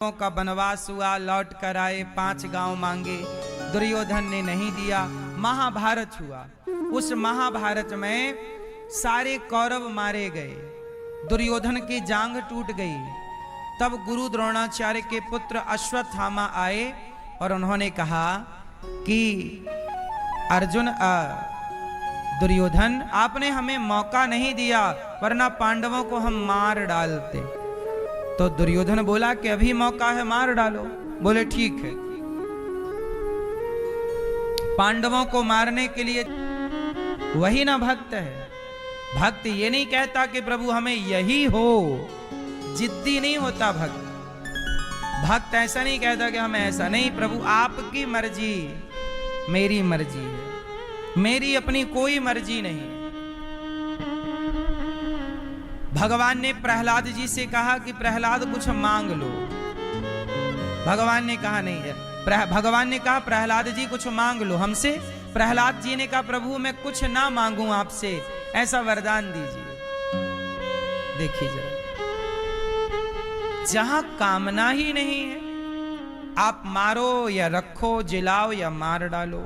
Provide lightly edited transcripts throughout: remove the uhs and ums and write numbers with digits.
का वनवास हुआ, लौट कर आए, 5 गांव मांगे, दुर्योधन ने नहीं दिया। महाभारत हुआ। उस महाभारत में सारे कौरव मारे गए, दुर्योधन की जांघ टूट गई। तब गुरु द्रोणाचार्य के पुत्र अश्वत्थामा आए और उन्होंने कहा कि अर्जुन दुर्योधन, आपने हमें मौका नहीं दिया, वरना पांडवों को हम मार डालते। तो दुर्योधन बोला कि अभी मौका है, मार डालो। बोले ठीक है। पांडवों को मारने के लिए वही ना भक्त है। भक्त ये नहीं कहता कि प्रभु हमें यही हो, जिद्दी नहीं होता भक्त। भक्त ऐसा नहीं कहता कि हमें ऐसा नहीं, प्रभु आपकी मर्जी मेरी मर्जी है, मेरी अपनी कोई मर्जी नहीं। भगवान ने प्रहलाद जी से कहा कि प्रहलाद कुछ मांग लो। भगवान ने कहा नहीं है, भगवान ने कहा प्रहलाद जी कुछ मांग लो हमसे। प्रहलाद जी ने कहा प्रभु मैं कुछ ना मांगूं आपसे, ऐसा वरदान दीजिए। देखिए जरा, जहां कामना ही नहीं है, आप मारो या रखो, जिलाओ या मार डालो।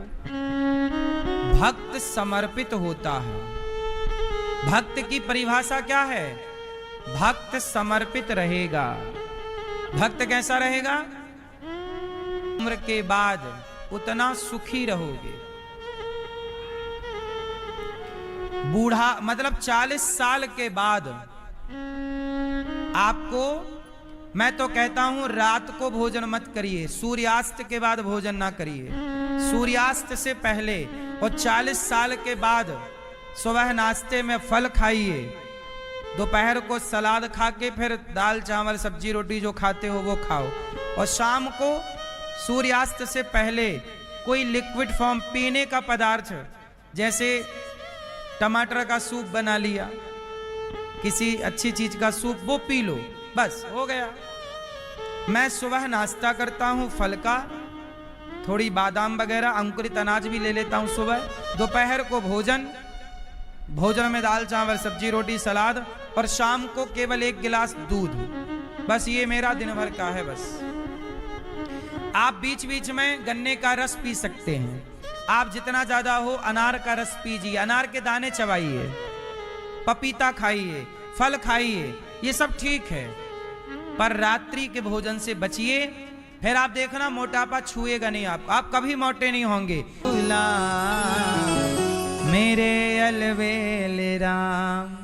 भक्त समर्पित होता है। भक्त की परिभाषा क्या है? भक्त समर्पित रहेगा। भक्त कैसा रहेगा? उम्र के बाद उतना सुखी रहोगे। बूढ़ा मतलब 40 साल के बाद आपको, मैं तो कहता हूं रात को भोजन मत करिए, सूर्यास्त के बाद भोजन ना करिए, सूर्यास्त से पहले। और 40 साल के बाद सुबह नाश्ते में फल खाइए, दोपहर को सलाद खा के फिर दाल चावल सब्जी रोटी जो खाते हो वो खाओ, और शाम को सूर्यास्त से पहले कोई लिक्विड फॉर्म पीने का पदार्थ, जैसे टमाटर का सूप बना लिया, किसी अच्छी चीज का सूप, वो पी लो, बस हो गया। मैं सुबह नाश्ता करता हूँ फल का, थोड़ी बादाम वगैरह अंकुरित अनाज भी ले लेता हूँ सुबह। दोपहर को भोजन में दाल चावल सब्जी रोटी सलाद, और शाम को केवल 1 गिलास दूध। बस ये मेरा दिन भर का है। बस आप बीच बीच में गन्ने का रस पी सकते हैं, आप जितना ज्यादा हो अनार का रस पीजिए, अनार के दाने चबाइए, पपीता खाइए, फल खाइए, ये सब ठीक है, पर रात्रि के भोजन से बचिए। फिर आप देखना मोटापा छुएगा नहीं आपको, आप कभी मोटे नहीं होंगे। मेरे अलवेल राम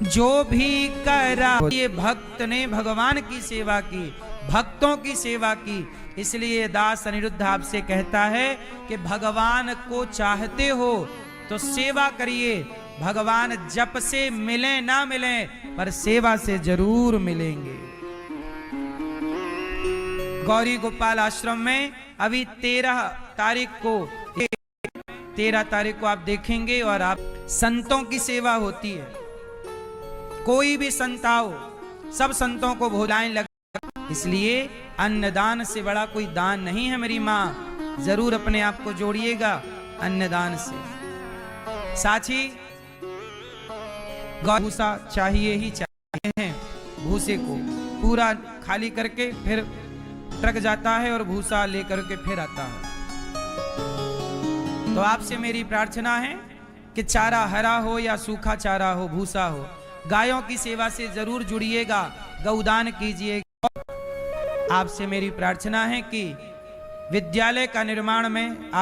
जो भी करा, ये भक्त ने भगवान की सेवा की, भक्तों की सेवा की। इसलिए दास अनिरुद्ध आपसे कहता है कि भगवान को चाहते हो तो सेवा करिए। भगवान जप से मिले ना मिले, पर सेवा से जरूर मिलेंगे। गौरी गोपाल आश्रम में अभी 13 तारीख को आप देखेंगे, और आप संतों की सेवा होती है। कोई भी संत आओ, सब संतों को भोलाएं लगा। इसलिए अन्नदान से बड़ा कोई दान नहीं है मेरी माँ। जरूर अपने आप को जोड़िएगा अन्नदान से। साची भूसा चाहिए ही चाहिए है। भूसे को पूरा खाली करके फिर ट्रक जाता है और भूसा लेकर के फिर आता है। तो आपसे मेरी प्रार्थना है कि चारा हरा हो या सूखा चारा हो, भूसा हो, गायों की सेवा से जरूर जुड़िएगा, गौदान कीजिएगा। आपसे मेरी प्रार्थना है कि विद्यालय का निर्माण में आप